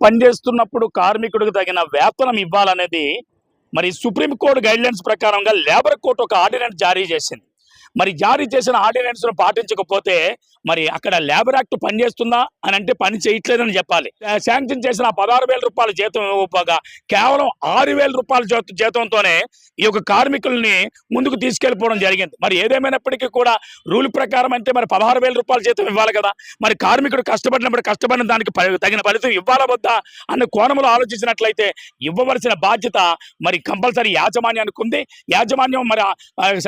పనిచేస్తున్నప్పుడు కార్మికుడికి తగిన వేతనం ఇవ్వాలనేది మరి సుప్రీంకోర్టు గైడ్లైన్స్ ప్రకారంగా లేబర్ కోర్టు ఒక ఆర్డినెన్స్ జారీ చేసింది. మరి జారీ చేసిన ఆర్డినెన్స్ ను పాటించకపోతే మరి అక్కడ లేబర్ యాక్ట్ పనిచేస్తుందా అని అంటే పని చేయట్లేదని చెప్పాలి. శాంక్షన్ చేసిన 16,000 రూపాయల జీతం ఇవ్వగా కేవలం 6,000 రూపాయల జీతంతోనే ఈ యొక్క కార్మికుల్ని ముందుకు తీసుకెళ్లిపోవడం జరిగింది. మరి ఏదేమైనప్పటికీ కూడా రూల్ ప్రకారం అంటే మరి 16,000 రూపాయల జీతం ఇవ్వాలి కదా. మరి కార్మికుడు కష్టపడిన దానికి తగిన ఫలితం ఇవ్వాలా వద్దా అన్న కోణంలో ఆలోచించినట్లయితే ఇవ్వవలసిన బాధ్యత మరి కంపల్సరీ యాజమాన్యానికి ఉంది. యాజమాన్యం మరి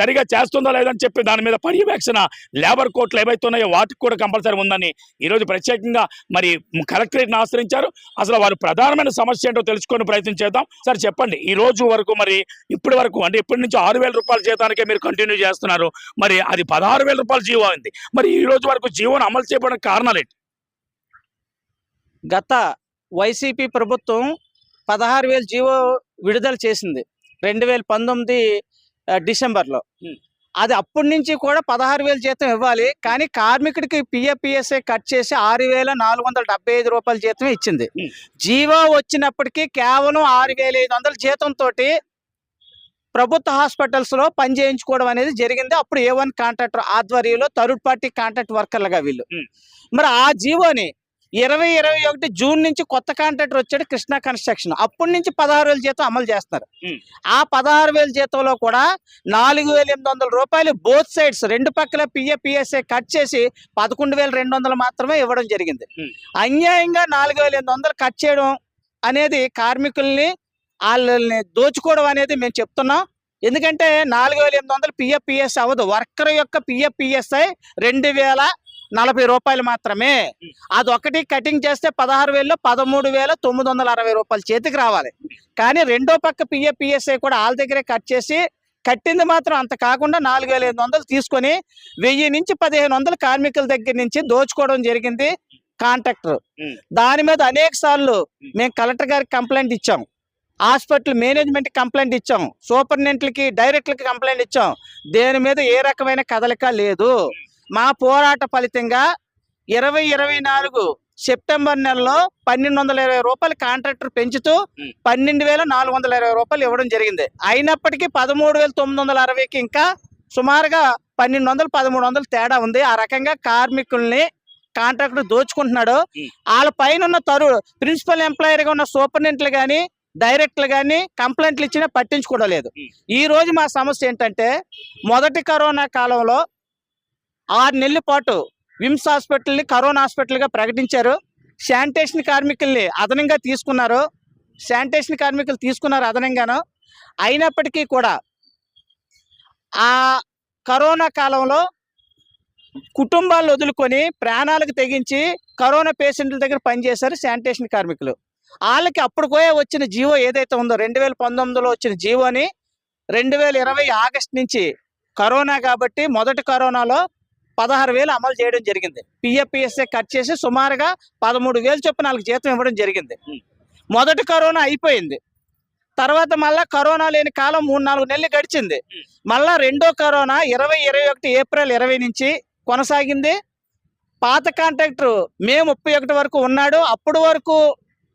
సరిగా చేస్తుందో లేదని చెప్పి దాని మీద పర్యవేక్షణ లేబర్ కోర్టులు ఏవైతే ఉన్నాయో వాటికి కూడా కంపల్సరీ ఉందని ఈరోజు ప్రత్యేకంగా మరి కలెక్టరేట్ని ఆశ్రయించారు. అసలు వారు ప్రధానమైన సమస్య ఏంటో తెలుసుకొని ప్రయత్నం చేద్దాం. సార్ చెప్పండి, ఈ రోజు వరకు మరి ఇప్పటి వరకు అంటే ఇప్పటి నుంచి 6,000 రూపాయల జీతానికే మీరు కంటిన్యూ చేస్తున్నారు. మరి అది 16,000 రూపాయల జీవో అయింది. మరి ఈ రోజు వరకు జీవోను అమలు చేయడం కారణాలు ఏంటి? గత వైసీపీ ప్రభుత్వం 16,000 జీవో విడుదల చేసింది 2019 డిసెంబర్లో. అది అప్పటి నుంచి కూడా 16,000 జీతం ఇవ్వాలి, కానీ కార్మికుడికి పిఎఫ్పిఎస్ఏ కట్ చేసి 6,475 రూపాయల జీతం ఇచ్చింది. జీవో వచ్చినప్పటికీ కేవలం 6,500 జీతంతో ప్రభుత్వ హాస్పిటల్స్లో పని చేయించుకోవడం అనేది జరిగింది. అప్పుడు A1 కాంట్రాక్టర్ ఆధ్వర్యంలో థర్డ్ పార్టీ కాంట్రాక్ట్ వర్కర్లుగా వీళ్ళు. మరి ఆ జీవోని 2021 జూన్ నుంచి కొత్త కాంట్రాక్టర్ వచ్చాడు కృష్ణా కన్స్ట్రక్షన్. అప్పటి నుంచి 16,000 జీతం అమలు చేస్తున్నారు. ఆ 16,000 జీతంలో కూడా 4,800 రూపాయలు బోత్ సైడ్స్ రెండు పక్కల పిఎఫ్పిఎస్ఏ కట్ చేసి 11,200 మాత్రమే ఇవ్వడం జరిగింది. అన్యాయంగా 4,800 కట్ చేయడం అనేది కార్మికుల్ని వాళ్ళని దోచుకోవడం అనేది మేము చెప్తున్నాం. ఎందుకంటే 4,800 పిఎఫ్పిఎస్ అవ్వదు. వర్కర్ యొక్క పిఎఫ్పిఎస్ఐ 2,040 రూపాయలు మాత్రమే. అదొకటి కటింగ్ చేస్తే 16,000లో 13,960 రూపాయలు చేతికి రావాలి. కానీ రెండో పక్క పిఎఫ్పిఎస్ఐ కూడా వాళ్ళ దగ్గరే కట్ చేసి కట్టింది మాత్రం అంత కాకుండా 4,500 తీసుకొని 1000 నుంచి 1,500 కార్మికుల దగ్గర నుంచి దోచుకోవడం జరిగింది కాంట్రాక్టర్. దాని మీద అనేక సార్లు మేము కలెక్టర్ గారికి కంప్లైంట్ ఇచ్చాం, హాస్పిటల్ మేనేజ్మెంట్ కంప్లైంట్ ఇచ్చాం, సూపరింటెండెంట్లకి డైరెక్టర్లకి కంప్లైంట్ ఇచ్చాం. దేని మీద ఏ రకమైన కదలిక లేదు. మా పోరాట ఫలితంగా 2024 సెప్టెంబర్ నెలలో 1,220 రూపాయలు కాంట్రాక్టర్ పెంచుతూ 12,420 రూపాయలు ఇవ్వడం జరిగింది. అయినప్పటికీ 13,960కి ఇంకా సుమారుగా 1,200, 1,300 తేడా ఉంది. ఆ రకంగా కార్మికుల్ని కాంట్రాక్టర్ దోచుకుంటున్నాడు. వాళ్ళ పైన ఉన్న ప్రిన్సిపల్ ఎంప్లాయర్గా ఉన్న సూపరింటెండెంట్లు కానీ డైరెక్టర్లు కానీ కంప్లైంట్లు ఇచ్చినా పట్టించుకోవడం లేదు. ఈ రోజు మా సమస్య ఏంటంటే, మొదటి కరోనా కాలంలో 6 నెలల పాటు విమ్స్ హాస్పిటల్ని కరోనా హాస్పిటల్గా ప్రకటించారు. శానిటేషన్ కార్మికుల్ని అదనంగా తీసుకున్నారు. అదనంగాను. అయినప్పటికీ కూడా ఆ కరోనా కాలంలో కుటుంబాలను వదులుకొని ప్రాణాలకు తెగించి కరోనా పేషెంట్ల దగ్గర పనిచేశారు శానిటేషన్ కార్మికులు. వాళ్ళకి అప్పుడు కూడా వచ్చిన జీవో ఏదైతే ఉందో 2019లో వచ్చిన జీవోని 2020 ఆగస్టు నుంచి కరోనా కాబట్టి మొదటి కరోనాలో 16,000 అమలు చేయడం జరిగింది. పిఎఫ్పిఎస్ఏ కట్ చేసి సుమారుగా 13,000 చొప్పున 4 జీతం ఇవ్వడం జరిగింది. మొదటి కరోనా అయిపోయింది. తర్వాత మళ్ళా కరోనా లేని కాలం 3-4 నెలలు గడిచింది. మళ్ళా రెండో కరోనా 2021 ఏప్రిల్ 20 నుంచి కొనసాగింది. పాత కాంట్రాక్టర్ మే 31 వరకు ఉన్నాడు. అప్పుడు వరకు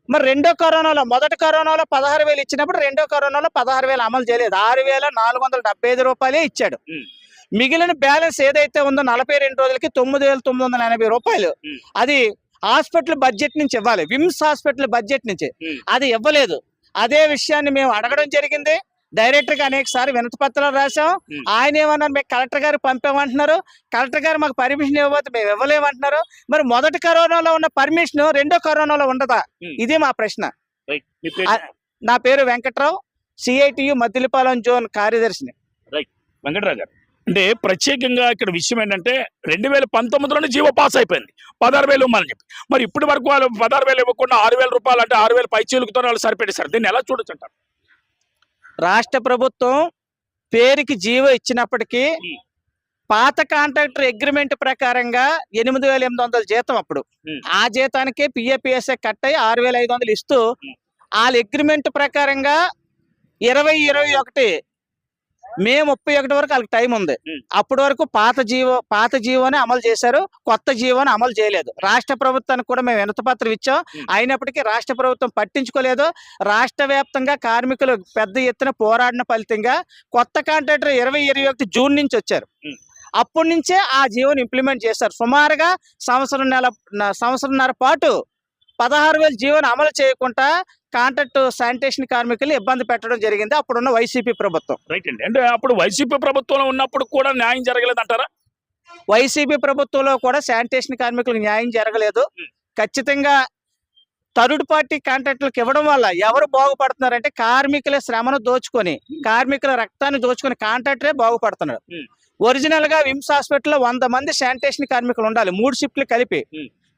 మరి రెండో కరోనాలో మొదటి కరోనాలో 16,000 ఇచ్చినప్పుడు రెండో కరోనాలో 16,000 అమలు చేయలేదు. 6,475 రూపాయలే ఇచ్చాడు. మిగిలిన బ్యాలెన్స్ ఏదైతే ఉందో 42 రోజులకి 9,980 రూపాయలు అది హాస్పిటల్ బడ్జెట్ నుంచి ఇవ్వాలి, విమ్స్ హాస్పిటల్ బడ్జెట్ నుంచి. అది ఇవ్వలేదు. అదే విషయాన్ని మేము అడగడం జరిగింది. డైరెక్టర్ గా అనేక సార్లు వినతి పత్రాలు రాసాం. ఆయన ఏమన్నారు, మేము కలెక్టర్ గారు పంపామంటున్నారు. కలెక్టర్ గారు మాకు పర్మిషన్ ఇవ్వబోతే మేము ఇవ్వలేమంటున్నారు. మరి మొదటి కరోనాలో ఉన్న పర్మిషన్ రెండో కరోనాలో ఉండదా? ఇది మా ప్రశ్న. నా పేరు వెంకట్రావు, సిఐటియు మద్దిలపాలెం జోన్ కార్యదర్శిని. వెంకట్రావు గారు, అంటే ప్రత్యేకంగా ఇక్కడ విషయం ఏంటంటే 2019లోనే జీవో పాస్ అయిపోయింది 16,000 ఇవ్వమని చెప్పి. మరి ఇప్పటి వరకు వాళ్ళు 16,000 ఇవ్వకుండా 6,000 రూపాయలు అంటే 6,000 పైచీలకుతో వాళ్ళు సరిపెట్టేశారు. దీన్ని ఎలా చూడొచ్చు అంటారు? రాష్ట్ర ప్రభుత్వం పేరుకి జీవో ఇచ్చినప్పటికీ పాత కాంట్రాక్టర్ అగ్రిమెంట్ ప్రకారంగా 8,800 జీతం అప్పుడు. ఆ జీతానికే పిఎఫ్పిఎస్ఏ కట్ అయ్యి 6,500 ఇస్తూ వాళ్ళ అగ్రిమెంట్ ప్రకారంగా 2021 మే 31 వరకు వాళ్ళకి టైం ఉంది. అప్పటి వరకు పాత జీవోని అమలు చేశారు, కొత్త జీవోని అమలు చేయలేదు. రాష్ట్ర ప్రభుత్వానికి కూడా మేము వినతిపత్రం ఇచ్చాం, అయినప్పటికీ రాష్ట్ర ప్రభుత్వం పట్టించుకోలేదు. రాష్ట్ర వ్యాప్తంగా కార్మికులు పెద్ద ఎత్తున పోరాడిన ఫలితంగా కొత్త కాంట్రాక్టర్ 2021 జూన్ నుంచి వచ్చారు. అప్పటి నుంచే ఆ జీవోని ఇంప్లిమెంట్ చేశారు. సుమారుగా సంవత్సరంన్నర పాటు 16,000 జీవోని అమలు చేయకుండా కాంట్రాక్ట్ శానిటేషన్ కార్మికులు ఇబ్బంది పెట్టడం జరిగింది అప్పుడున్న వైసీపీ ప్రభుత్వం. రైట్ అండి. అంటే అప్పుడు వైసీపీ ప్రభుత్వంలో ఉన్నప్పుడు కూడా న్యాయం జరగలేదు అంటారా? వైసీపీ ప్రభుత్వంలో కూడా శానిటేషన్ కార్మికులకు న్యాయం జరగలేదు. ఖచ్చితంగా థర్డ్ పార్టీ కాంట్రాక్టులకు ఇవ్వడం వల్ల ఎవరు బాగుపడుతున్నారంటే కార్మికుల శ్రమను దోచుకొని, కార్మికుల రక్తాన్ని దోచుకొని కాంట్రాక్టరే బాగుపడుతున్నాడు. ఒరిజినల్ గా విమ్స్ హాస్పిటల్లో 100 మంది శానిటేషన్ కార్మికులు ఉండాలి, 3 షిఫ్ట్లు కలిపి.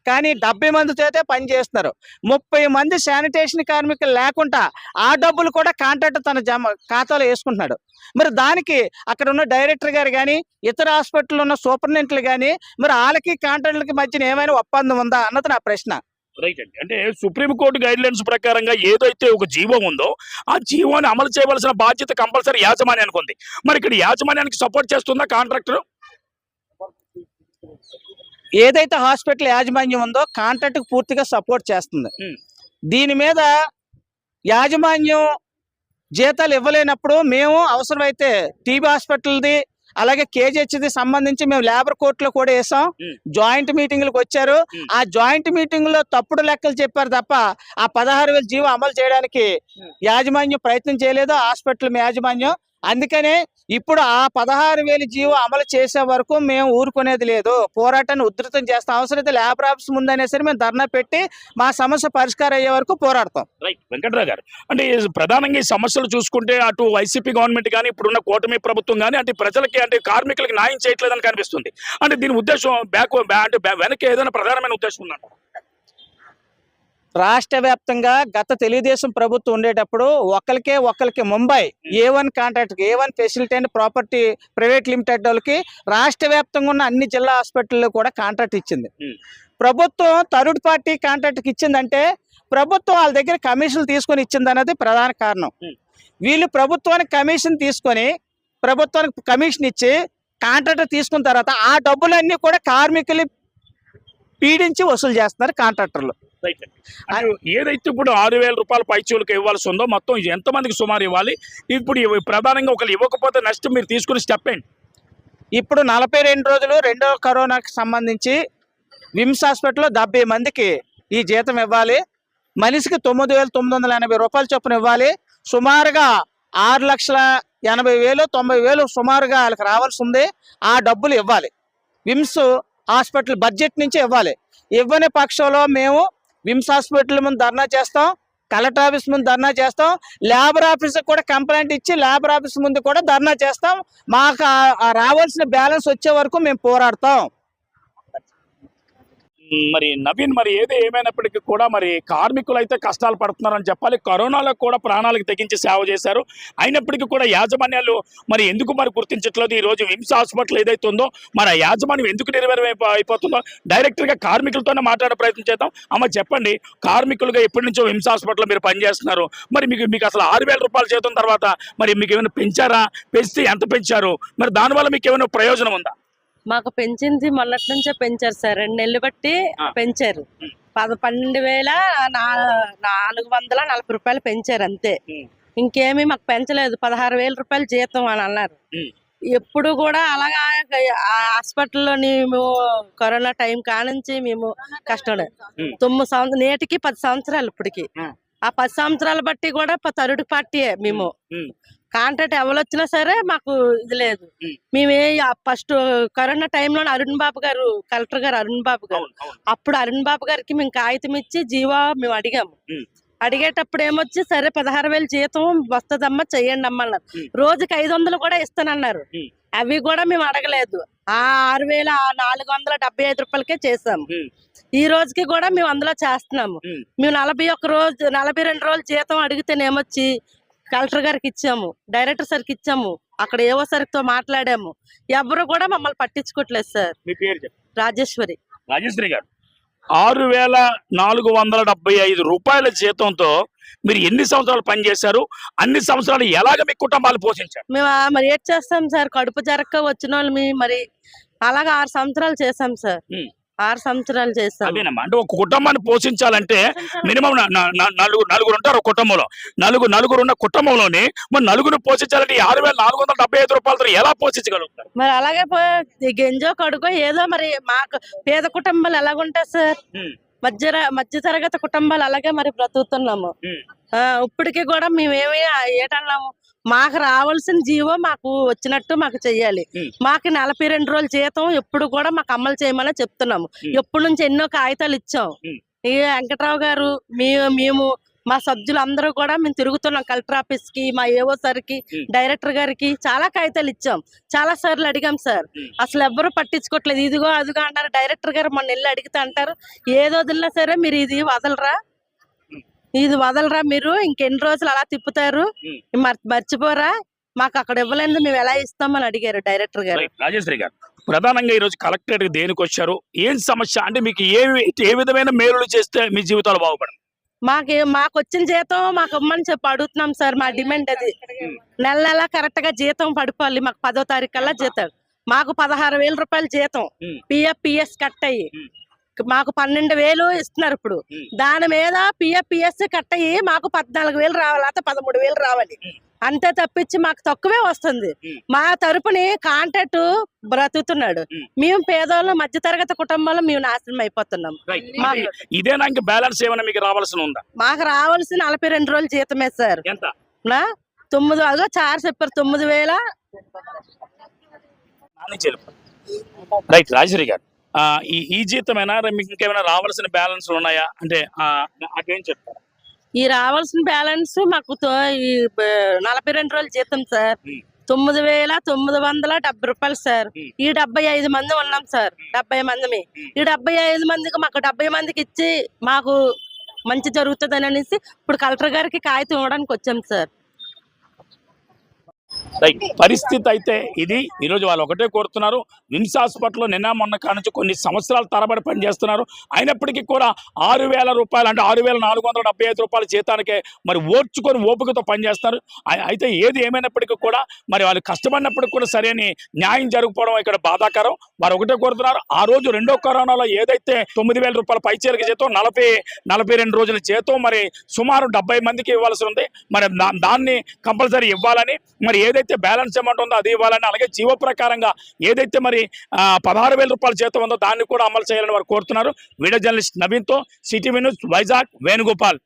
కానీ 70 మందితో పని చేస్తున్నారు. 30 మంది శానిటేషన్ కార్మికులు లేకుండా ఆ డబ్బులు కూడా కాంట్రాక్టర్ తన ఖాతాలో వేసుకుంటున్నాడు. మరి దానికి అక్కడ ఉన్న డైరెక్టర్ గారు కానీ, ఇతర హాస్పిటల్లో ఉన్న సూపరింటెండెంట్లు కానీ, మరి వాళ్ళకి కాంట్రాక్టర్లకి మధ్యన ఏమైనా ఒప్పందం ఉందా అన్నది నా ప్రశ్న. రైట్ అండి. అంటే సుప్రీంకోర్టు గైడ్ లైన్స్ ప్రకారంగా ఏదైతే ఒక జీవో ఉందో ఆ జీవోని అమలు చేయవలసిన బాధ్యత కంపల్సరీ యాజమాన్యానికి ఉంది. మరి ఇక్కడ యాజమాన్యానికి సపోర్ట్ చేస్తుందా కాంట్రాక్టర్? ఏదైతే హాస్పిటల్ యాజమాన్యం ఉందో కాంట్రాక్ట్ పూర్తిగా సపోర్ట్ చేస్తుంది. దీని మీద యాజమాన్యం జీతాలు ఇవ్వలేనప్పుడు మేము అవసరమైతే టీబీ హాస్పిటల్ది అలాగే కేజీహెచ్ది సంబంధించి మేము లేబర్ కోర్టులో కూడా వేసాం. జాయింట్ మీటింగ్లకు వచ్చారు. ఆ జాయింట్ మీటింగ్ లో తప్పుడు లెక్కలు చెప్పారు తప్ప ఆ 16,000 జీవో అమలు చేయడానికి యాజమాన్యం ప్రయత్నం చేయలేదు, హాస్పిటల్ యాజమాన్యం. అందుకనే ఇప్పుడు ఆ 16,000 జీవో అమలు చేసే వరకు మేము ఊరుకునేది లేదు, పోరాటాన్ని ఉధృతం చేస్తాం. అవసరమైతే లేబర్ ఆఫీస్ ముందనే సరే మేము ధర్నా పెట్టి మా సమస్య పరిష్కారం అయ్యే వరకు పోరాడతాం. రైట్ వెంకట్రావు గారు, అంటే ప్రధానంగా ఈ సమస్యలు చూసుకుంటే అటు వైసీపీ గవర్నమెంట్ కానీ ఇప్పుడున్న కూటమి ప్రభుత్వం కానీ అంటే ప్రజలకి అంటే కార్మికులకి న్యాయం చేయట్లేదని కనిపిస్తుంది. అంటే దీని ఉద్దేశం వెనక్కి ఏదైనా ప్రధానమైన ఉద్దేశం ఉందంట? రాష్ట్ర వ్యాప్తంగా గత తెలుగుదేశం ప్రభుత్వం ఉండేటప్పుడు ఒకరికి Mumbai A1 contract, A1 facility and property private limited వాళ్ళకి రాష్ట్ర వ్యాప్తంగా ఉన్న అన్ని జిల్లా హాస్పిటల్లో కూడా కాంట్రాక్ట్ ఇచ్చింది. ప్రభుత్వం థర్డ్ పార్టీ కాంట్రాక్ట్కి ఇచ్చిందంటే ప్రభుత్వం వాళ్ళ దగ్గర కమిషన్లు తీసుకొని ఇచ్చింది అనేది ప్రధాన కారణం. వీళ్ళు ప్రభుత్వానికి కమిషన్ ఇచ్చి కాంట్రాక్ట్ తీసుకున్న తర్వాత ఆ డబ్బులన్నీ కూడా కార్మికులు పీడించి వసూలు చేస్తున్నారు కాంట్రాక్టర్లు. ఏదైతే ఇప్పుడు 6,000 రూపాయల పైచీలకు ఇవ్వాల్సి ఉందో మొత్తం ఎంతమందికి సుమారు ఇవ్వాలి? ఇప్పుడు ప్రధానంగా ఒకరు ఇవ్వకపోతే నష్టం మీరు తీసుకుని స్టెప్ ఏంటి? ఇప్పుడు 42 రోజులు రెండో కరోనాకి సంబంధించి విమ్స్ హాస్పిటల్లో 70 మందికి ఈ జీతం ఇవ్వాలి. మనిషికి 9,980 రూపాయల చొప్పున ఇవ్వాలి. సుమారుగా 6,80,000 90,000 సుమారుగా వాళ్ళకి రావాల్సి ఉంది. ఆ డబ్బులు ఇవ్వాలి, విమ్స్ హాస్పిటల్ బడ్జెట్ నుంచి ఇవ్వాలి. ఇవ్వని పక్షంలో మేము విమ్స్ హాస్పిటల్ ముందు ధర్నా చేస్తాం, కలెక్టర్ ఆఫీస్ ముందు ధర్నా చేస్తాం, లేబర్ ఆఫీస్ కూడా కంప్లైంట్ ఇచ్చి లేబర్ ఆఫీస్ ముందు కూడా ధర్నా చేస్తాం. మాకు రావాల్సిన బ్యాలెన్స్ వచ్చే వరకు మేము పోరాడతాం. మరి నవీన్, మరి ఏది ఏమైనప్పటికీ కూడా మరి కార్మికులు అయితే కష్టాలు పడుతున్నారని చెప్పాలి. కరోనాలో కూడా ప్రాణాలకు తెగించి సేవ చేశారు. అయినప్పటికీ కూడా యాజమాన్యాలు మరి ఎందుకు మరి గుర్తించట్లేదు? ఈ రోజు విమ్స్ హాస్పిటల్ ఏదైతే ఉందో మరి ఆ యాజమాన్యం ఎందుకు అయిపోతుందో డైరెక్ట్గా కార్మికులతోనే మాట్లాడే ప్రయత్నం చేద్దాం. అమ్మ చెప్పండి, కార్మికులుగా ఎప్పటి నుంచో విమ్స్ హాస్పిటల్లో మీరు పనిచేస్తున్నారు. మరి మీకు అసలు 6,000 రూపాయలు జీతం తర్వాత మరి మీకు ఏమైనా పెంచారా? పెంచితే ఎంత పెంచారు? మరి దానివల్ల మీకు ఏమైనా ప్రయోజనం ఉందా? మాకు పెంచింది మొన్నటి నుంచే పెంచారు సార్, 2 నెలలు బట్టి పెంచారు. 12,440 రూపాయలు పెంచారు అంతే, ఇంకేమీ మాకు పెంచలేదు. 16,000 రూపాయలు జీతం అని అన్నారు. ఎప్పుడు కూడా అలాగా హాస్పిటల్లోని మేము కరోనా టైం కానుంచి మేము కష్టపడే 9 సంవత్సరాలు, నేటికి 10 సంవత్సరాలు. ఇప్పటికి ఆ 10 సంవత్సరాలు బట్టి కూడా థర్డ్ పార్టీయే. మేము కాంట్రాక్ట్ ఎవరు వచ్చినా సరే మాకు ఇది లేదు. మేమే ఫస్ట్ కరోనా టైంలో అరుణ్ బాబు గారు, కలెక్టర్ గారు అరుణ్ బాబు గారు, అప్పుడు అరుణ్ బాబు గారికి మేము కాగితం ఇచ్చి జీవో మేము అడిగాము. అడిగేటప్పుడు ఏమొచ్చి సరే 16,000 జీతం వస్తుందమ్మా చెయ్యండి అమ్మ అన్నారు. రోజుకి 500 కూడా ఇస్తానన్నారు. అవి కూడా మేము అడగలేదు. ఆ 6,475 రూపాయలకే చేసాము. ఈ రోజుకి కూడా మేము అందులో చేస్తున్నాము. మేము 42 రోజులు జీతం అడిగితేనేమొచ్చి కలెక్టర్ గారికి ఇచ్చాము, డైరెక్టర్ సార్కి ఇచ్చాము, అక్కడ ఏవో సార్తో మాట్లాడాము. ఎవరు కూడా మమ్మల్ని పట్టించుకోవట్లేదు సార్. మీ పేరు చెప్పండి. రాజేశ్వరి. రాజేశ్వరి గారు, 6,475 జీతంతో మీరు ఎన్ని సంవత్సరాలు పనిచేశారు? అన్ని సంవత్సరాలు ఎలాగ మీ కుటుంబాలు పోషించారు? మేము మరి ఏం చేస్తాం సార్, కడుపు జరక్క వచ్చిన వాళ్ళమి మరి అలాగా 6 సంవత్సరాలు చేసాం సార్. ఉమ్. 6 సంవత్సరాలు చేసాం. అదేనమ్మా, అంటే ఒక కుటుంబాన్ని పోషించాలంటే మినిమం నలుగురు ఉంటారు ఒక కుటుంబంలో. నలుగురు ఉన్న కుటుంబంలోని మరి నలుగురు పోషించాలంటే 6,475 రూపాయలతో ఎలా పోషించగలుగుతారు? మరి అలాగే ఈ గెంజో కడుగో ఏదో మరి మాకు పేద కుటుంబాలు ఎలాగుంటాయి సార్, ఉమ్. మధ్య తరగతి కుటుంబాలు అలాగే మరి బ్రతుకుతున్నాము. ఉమ్. ఇప్పటికీ కూడా మేమేమి ఏటన్నాము, మాకు రావాల్సిన జీవో మాకు వచ్చినట్టు మాకు చెయ్యాలి. ఉమ్. మాకు 42 రోజుల జీతం ఎప్పుడు కూడా మాకు అమలు చేయమని చెప్తున్నాము. ఎప్పటి నుంచి ఎన్నో కాగితాలు ఇచ్చాం. ఉమ్. ఈ వెంకట్రావు గారు మేము మా సభ్యులు అందరూ కూడా మేము తిరుగుతున్నాం కలెక్టర్ ఆఫీస్ కి, మా ఏవో సార్కి, డైరెక్టర్ గారికి చాలా కాగితాలు ఇచ్చాం. చాలా సార్లు అడిగాం సార్, అసలు ఎవ్వరు పట్టించుకోవట్లేదు. ఇదిగో అదిగో అంటారు. డైరెక్టర్ గారు మొన్న వెళ్ళి అడిగితే అంటారు, ఏదో వదిలినా సరే మీరు ఇది వదలరా మీరు, ఇంకెన్ని రోజులు అలా తిప్పుతారు, మర్చిపోరా, మాకు అక్కడ ఇవ్వలేదు మేము ఎలా ఇస్తామని అడిగారు డైరెక్టర్ గారు. రాజేశ్వరి గారు, ప్రధానంగా ఈ రోజు కలెక్టరేట్ దేనికి వచ్చారు? ఏం సమస్య? అంటే మీకు ఏ విధమైన మేలులు చేస్తే మీ జీవితాలు బాగుపడదు? మాకు వచ్చిన జీతం మాకు ఇవ్వమని చెప్పి అడుగుతున్నాం సార్. మా డిమాండ్ అది. నెల కరెక్ట్ గా జీతం పడిపోవాలి మాకు. 10వ తారీఖు కల్లా జీతం. మాకు 16,000 రూపాయలు జీతం, పిఎస్ కట్ అయ్యి మాకు 12,000 ఇస్తున్నారు ఇప్పుడు. దాని మీద పిఎస్ కట్ అయ్యి మాకు 14,000 రావాలి, లేకపోతే 13,000 రావాలి. అంతే తప్పించి మాకు తక్కువే వస్తుంది. మా తరపుని కాంట్రాక్ట్ బ్రతుకుతున్నాడు. మేము పేదవాళ్ళు, మధ్య తరగతి కుటుంబాలు మేము నాశనం అయిపోతున్నాం. ఇదేనా ఇంకా బ్యాలెన్స్ ఏమైనా మీకు రావాల్సి ఉందా? మాకు రావాల్సిన 42 రోజులు జీతమే సార్. ఎంత? 9 అదో చార్ చెప్పారు, 9,000. రైట్ రాజేశ్వరి గారు, ఈ జీతమేనా మీకు ఇంకేమైనా రావాల్సిన బ్యాలెన్స్ ఉన్నాయా? అంటే అదేం చెప్తారు? ఈ రావాల్సిన బ్యాలెన్స్ మాకు ఈ 42 రోజుల జీతం సార్ 9,970 రూపాయలు సార్. ఈ 75 మంది ఉన్నాం సార్. 70 మంది. ఈ 75 మందికి మాకు 70 మందికి ఇచ్చి మాకు మంచి జరుగుతుంది అనేసి ఇప్పుడు కలెక్టర్ గారికి కాగితం ఇవ్వడానికి వచ్చాం సార్. పరిస్థితి అయితే ఇది. ఈరోజు వాళ్ళు ఒకటే కోరుతున్నారు, విమ్స్ హాస్పిటల్లో నిన్న మొన్న కానుంచి కొన్ని సంవత్సరాల తరబడి పనిచేస్తున్నారు. అయినప్పటికీ కూడా 6,000 రూపాయలు అంటే 6,475 రూపాయల జీతానికే మరి ఓర్చుకొని ఓపికతో పనిచేస్తారు. అయితే ఏది ఏమైనప్పటికీ కూడా మరి వాళ్ళు కష్టపడినప్పటికీ కూడా సరైన న్యాయం జరగకపోవడం ఇక్కడ బాధాకరం. వారు ఒకటే కోరుతున్నారు, ఆ రోజు రెండో కరోనాలో ఏదైతే 9,000 రూపాయల పైచీలక జీతం, 42 రోజుల జీతం మరి సుమారు 70 మందికి ఇవ్వాల్సి ఉంది. మరి దాన్ని కంపల్సరీ ఇవ్వాలని, మరి ఏదైతే బ్యాలెన్స్ అమౌంట్ ఉందో అది ఇవ్వాలని, అలాగే జీవో ప్రకారంగా ఏదైతే మరి 16,000 రూపాయల జీతం ఉందో దాన్ని కూడా అమలు చేయాలని వారు కోరుతున్నారు. వీడియో జర్నలిస్ట్ నవీన్తో సిటీ న్యూస్ వైజాగ్ వేణుగోపాల్.